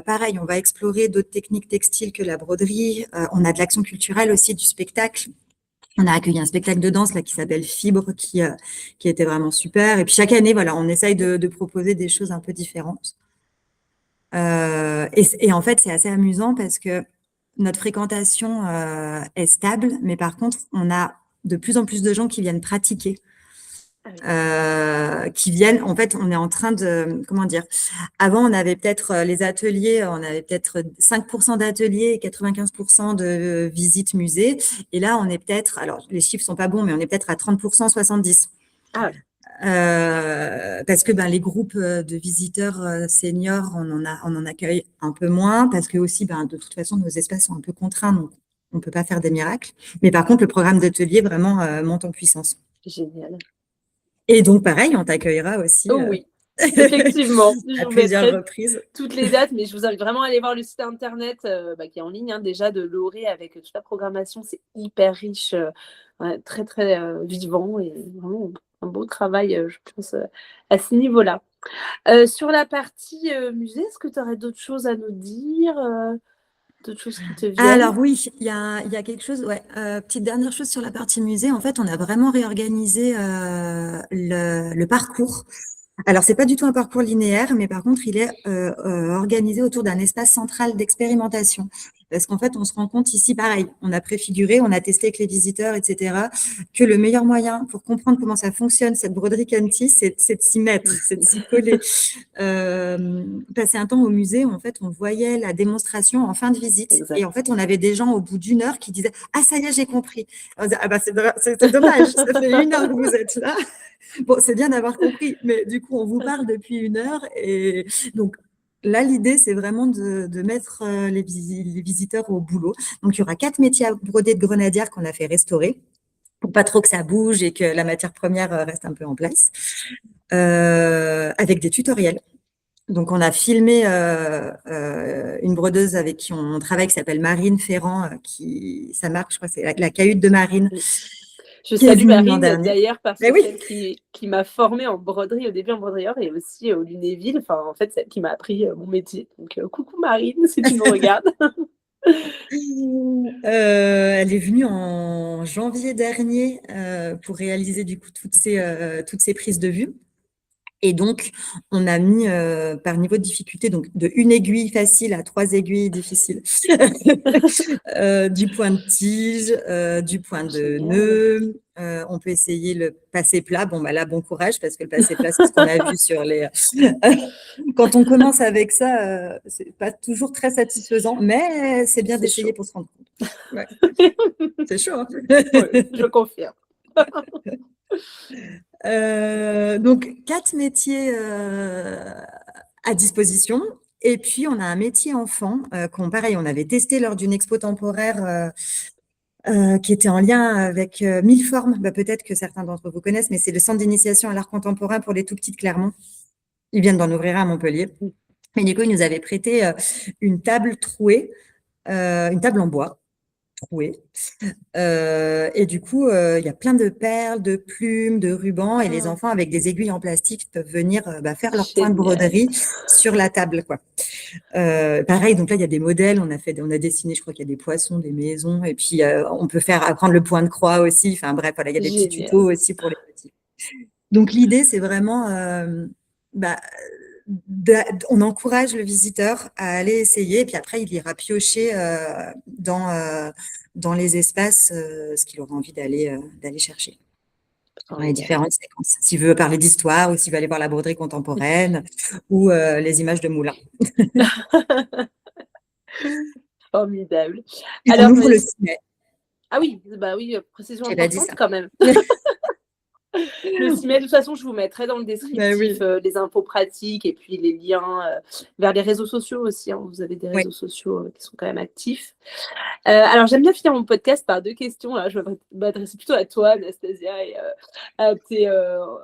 Pareil, on va explorer d'autres techniques textiles que la broderie. On a de l'action culturelle aussi, du spectacle. On a accueilli un spectacle de danse là qui s'appelle Fibre, qui était vraiment super. Et puis chaque année, voilà, on essaye de proposer des choses un peu différentes. Et en fait, c'est assez amusant parce que notre fréquentation est stable, mais par contre, on a de plus en plus de gens qui viennent pratiquer. Qui viennent, en fait, on est en train de, comment dire, avant on avait peut-être les ateliers, on avait peut-être 5% d'ateliers et 95% de visites musées, et là on est peut-être, alors les chiffres sont pas bons, mais on est peut-être à 30%, 70%. Ah, Parce que les groupes de visiteurs seniors, on en accueille un peu moins, parce que aussi, de toute façon, nos espaces sont un peu contraints, donc on ne peut pas faire des miracles. Mais par contre, le programme d'atelier vraiment monte en puissance. génial. Et donc, pareil, on t'accueillera aussi Oh oui, effectivement. Je à vous plusieurs mettrai reprises. toutes les dates, mais je vous invite vraiment à aller voir le site internet qui est en ligne déjà de Loré avec toute la programmation. C'est hyper riche, ouais, très très vivant et vraiment un beau travail, je pense, à ce niveau-là. Sur la partie musée, est-ce que tu aurais d'autres choses à nous dire, d'autres choses qui te viennent? Alors oui, il y a quelque chose, ouais. Petite dernière chose sur la partie musée. En fait, on a vraiment réorganisé le parcours. Alors, c'est pas du tout un parcours linéaire, mais par contre, il est organisé autour d'un espace central d'expérimentation. Parce qu'en fait, on se rend compte ici, pareil, on a préfiguré, on a testé avec les visiteurs, etc., que le meilleur moyen pour comprendre comment ça fonctionne, cette broderie Canty, c'est de s'y mettre, c'est de s'y coller. Passer un temps au musée où, en fait, on voyait la démonstration en fin de visite. Exact. Et en fait, on avait des gens au bout d'une heure qui disaient « Ah, ça y est, j'ai compris. » On disait, ah c'est dommage, ça fait 1 heure que vous êtes là. Bon, c'est bien d'avoir compris, mais du coup, on vous parle depuis 1 heure. Et donc, là, l'idée, c'est vraiment de mettre les visiteurs au boulot. Donc, il y aura 4 métiers à broder de grenadière qu'on a fait restaurer pour pas trop que ça bouge et que la matière première reste un peu en place, avec des tutoriels. Donc, on a filmé une brodeuse avec qui on travaille qui s'appelle Marine Ferrand, ça marque, je crois, c'est la cahute de Marine. Je qui est salue venue l'an Marine dernier. d'ailleurs parce que Mais oui. celle qui m'a formée en broderie au début en broderie et aussi au Lunéville, enfin en fait celle qui m'a appris mon métier. Donc coucou Marine si tu nous regardes. Elle est venue en janvier dernier pour réaliser du coup toutes ces prises de vue. Et donc, on a mis par niveau de difficulté, donc de 1 aiguille facile à 3 aiguilles difficiles, du point de tige, du point de Génial. nœud. On peut essayer le passé plat. Bon, là, bon courage, parce que le passé plat, c'est ce qu'on a vu sur les… Quand on commence avec ça, c'est pas toujours très satisfaisant, mais c'est bien d'essayer pour se rendre compte. Ouais. C'est chaud, hein. Oui, je confirme. Donc, 4 métiers à disposition. Et puis, on a un métier enfant pareil, on avait testé lors d'une expo temporaire qui était en lien avec Mille Formes. Peut-être que certains d'entre vous connaissent, mais c'est le centre d'initiation à l'art contemporain pour les tout petits de Clermont. Ils viennent d'en ouvrir un à Montpellier. Et du coup, ils nous avaient prêté une table trouée, une table en bois trouée. Et du coup, il y a plein de perles, de plumes, de rubans, et les enfants avec des aiguilles en plastique peuvent venir faire leur point de broderie sur la table, quoi. Pareil, donc là, il y a des modèles. On a dessiné, je crois qu'il y a des poissons, des maisons, et puis on peut apprendre le point de croix aussi. Enfin bref, voilà, il y a des petits tutos aussi pour les petits. Donc l'idée, c'est vraiment, on encourage le visiteur à aller essayer, et puis après, il ira piocher dans les espaces ce qu'il aura envie d'aller chercher dans les différentes séquences. S'il veut parler d'histoire, ou s'il veut aller voir la broderie contemporaine, ou les images de moulins. Formidable. Et alors, on ouvre le ciné. Ah oui, oui, précision J'ai pas dit importante ça. quand même. Le CIMED, de toute façon, je vous mettrai dans le descriptif les infos pratiques et puis les liens vers les réseaux sociaux aussi. Hein. Vous avez des réseaux sociaux qui sont quand même actifs. Alors, j'aime bien finir mon podcast par 2 questions. Là. Je vais m'adresser plutôt à toi, Anastasia, et à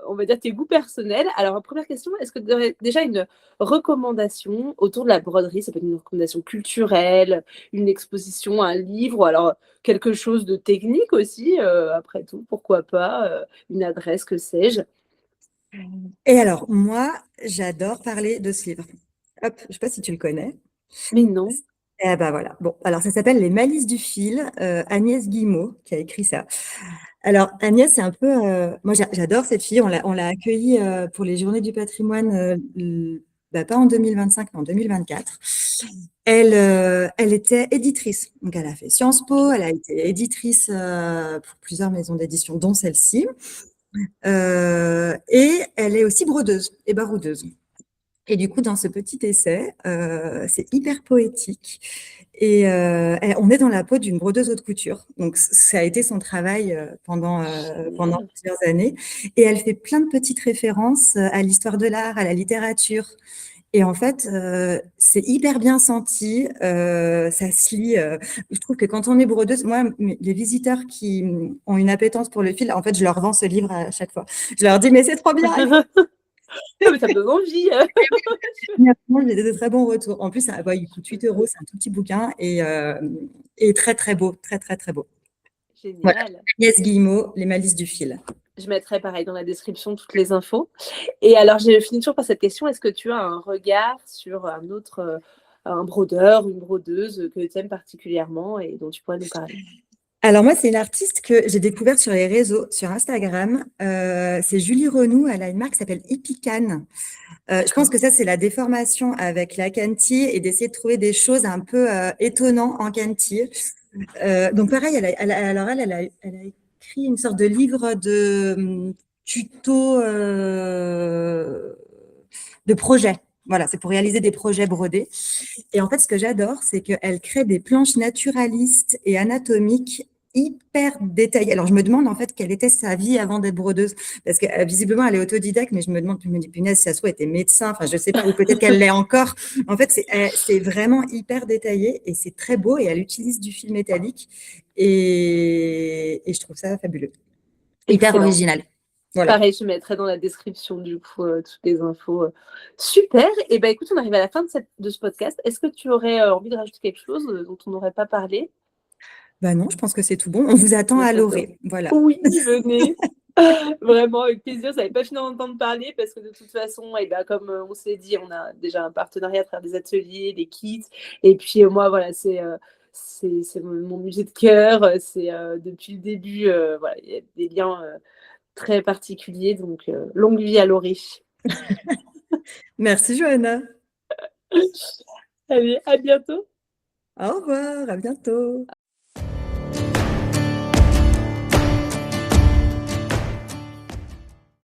on va dire tes goûts personnels. Alors, première question, est-ce que tu aurais déjà une recommandation autour de la broderie? Ça peut être une recommandation culturelle, une exposition, un livre, ou alors quelque chose de technique aussi, après tout, pourquoi pas, une adresse, que sais-je. Et alors, moi, j'adore parler de ce livre. Hop, je ne sais pas si tu le connais. Mais non. Eh ben voilà. Bon, alors ça s'appelle Les Malices du fil, Agnès Guillemot qui a écrit ça. Alors Agnès, c'est un peu, moi j'adore cette fille. On l'a accueillie pour les Journées du patrimoine, pas en 2025, mais en 2024. Elle était éditrice. Donc elle a fait Sciences Po, elle a été éditrice pour plusieurs maisons d'édition, dont celle-ci. Et elle est aussi brodeuse et baroudeuse. Et du coup, dans ce petit essai, c'est hyper poétique. Et on est dans la peau d'une brodeuse haute couture. Donc, ça a été son travail pendant Génial. plusieurs années. Et elle fait plein de petites références à l'histoire de l'art, à la littérature. Et en fait, c'est hyper bien senti. Ça se lit. Je trouve que quand on est brodeuse, moi, les visiteurs qui ont une appétence pour le fil, en fait, je leur vends ce livre à chaque fois. Je leur dis, mais c'est trop bien. Ah, mais ça me donne envie. J'ai des très bons retours. En plus, il coûte 8 €, c'est un tout petit bouquin et très, très beau. Très, très, très beau. Voilà. Génial. Agnès Guillemot, Les malices du fil. Je mettrai pareil dans la description toutes les infos. Et alors, j'ai fini toujours par cette question. Est-ce que tu as un regard sur un autre, un brodeur, une brodeuse que tu aimes particulièrement et dont tu pourrais nous parler? Alors moi, c'est une artiste que j'ai découverte sur les réseaux, sur Instagram. C'est Julie Renou. Elle a une marque qui s'appelle Hippie-Can. Je pense que ça, c'est la déformation avec la cantille et d'essayer de trouver des choses un peu étonnantes en cantille. Donc pareil, elle a écrit une sorte de livre de tuto de projet. Voilà, c'est pour réaliser des projets brodés. Et en fait, ce que j'adore, c'est qu'elle crée des planches naturalistes et anatomiques hyper détaillées. Alors, je me demande en fait quelle était sa vie avant d'être brodeuse, parce que visiblement, elle est autodidacte, mais je me dis, punaise, si ça se trouve, elle était médecin, enfin, je sais pas, ou peut-être qu'elle l'est encore. En fait, c'est vraiment hyper détaillé et c'est très beau et elle utilise du fil métallique et je trouve ça fabuleux. Hyper Excellent. original. Voilà. Pareil, je mettrai dans la description du coup toutes les infos. Super. Et ben écoute, on arrive à la fin de ce podcast. Est-ce que tu aurais envie de rajouter quelque chose dont on n'aurait pas parlé? Bah non, je pense que c'est tout bon. On vous attend à l'orée. Voilà. Oui, venez. Vraiment, avec plaisir. Ça n'avait pas fini d'entendre parler parce que de toute façon, et ben, comme on s'est dit, on a déjà un partenariat à travers des ateliers, des kits. Et puis moi, voilà, c'est mon musée de cœur. C'est depuis le début, voilà, il y a des liens très particuliers. Donc, longue vie à Laurie. Merci, Johanna. Allez, à bientôt. Au revoir, à bientôt.